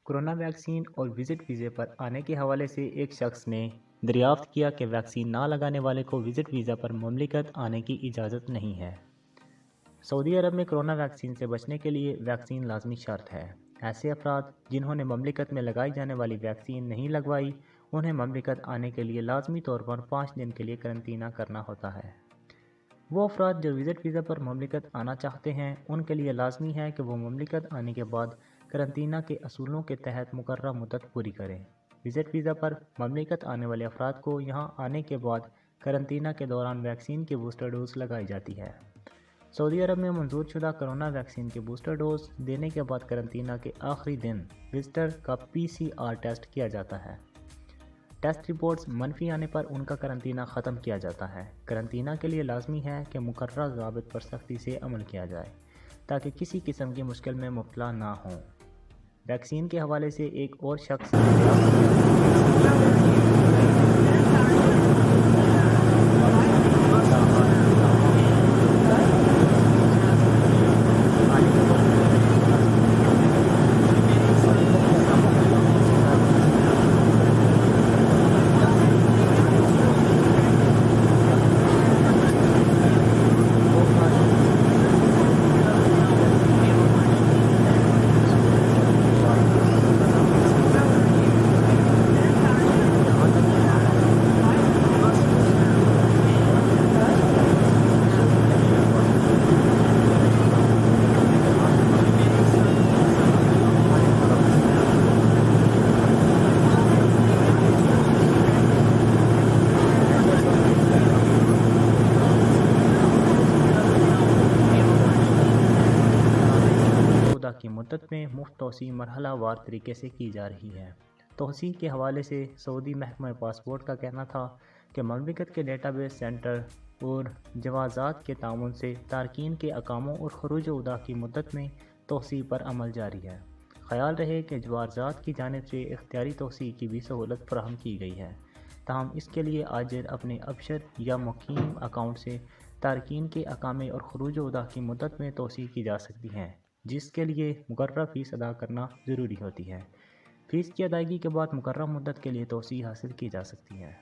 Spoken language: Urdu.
کورونا ویکسین اور وزٹ ویزے پر آنے کے حوالے سے ایک شخص نے دریافت کیا کہ ویکسین نہ لگانے والے کو وزٹ ویزا پر مملکت آنے کی اجازت نہیں ہے۔ سعودی عرب میں کورونا ویکسین سے بچنے کے لیے ویکسین لازمی شرط ہے۔ ایسے افراد جنہوں نے مملکت میں لگائی جانے والی ویکسین نہیں لگوائی، انہیں مملکت آنے کے لیے لازمی طور پر 5 دن کے لیے قرنطینہ کرنا ہوتا ہے۔ وہ افراد جو وزٹ ویزا پر مملکت آنا چاہتے ہیں، ان کے لیے لازمی ہے کہ وہ مملکت آنے کے بعد قرنطینہ کے اصولوں کے تحت مقررہ مدت پوری کریں۔ وزٹ ویزا پر مملکت آنے والے افراد کو یہاں آنے کے بعد قرنطینہ کے دوران ویکسین کی بوسٹر ڈوز لگائی جاتی ہے۔ سعودی عرب میں منظور شدہ کورونا ویکسین کی بوسٹر ڈوز دینے کے بعد قرنطینہ کے آخری دن وزٹر کا PCR ٹیسٹ کیا جاتا ہے۔ ٹیسٹ رپورٹس منفی آنے پر ان کا قرنطینہ ختم کیا جاتا ہے۔ قرنطینہ کے لیے لازمی ہے کہ مقررہ ضوابط پر سختی سے عمل کیا جائے تاکہ کسی قسم کی مشکل میں مبتلا نہ ہوں۔ ویکسین کے حوالے سے ایک اور شخص کی مدت میں مفت توسیع مرحلہ وار طریقے سے کی جا رہی ہے۔ توسیع کے حوالے سے سعودی محکمہ پاسپورٹ کا کہنا تھا کہ مملکت کے ڈیٹا بیس سینٹر اور جوازات کے تعاون سے تارکین کے اقاموں اور خروج و عودہ کی مدت میں توسیع پر عمل جاری ہے۔ خیال رہے کہ جوازات کی جانب سے اختیاری توسیع کی بھی سہولت فراہم کی گئی ہے، تاہم اس کے لیے عاجل اپنے ابشر یا مقیم اکاؤنٹ سے تارکین کے اقامے اور خروج و عودہ کی مدت میں توسیع کی جا سکتی ہے، جس کے لیے مقررہ فیس ادا کرنا ضروری ہوتی ہے۔ فیس کی ادائیگی کے بعد مقررہ مدت کے لیے توسیع حاصل کی جا سکتی ہے۔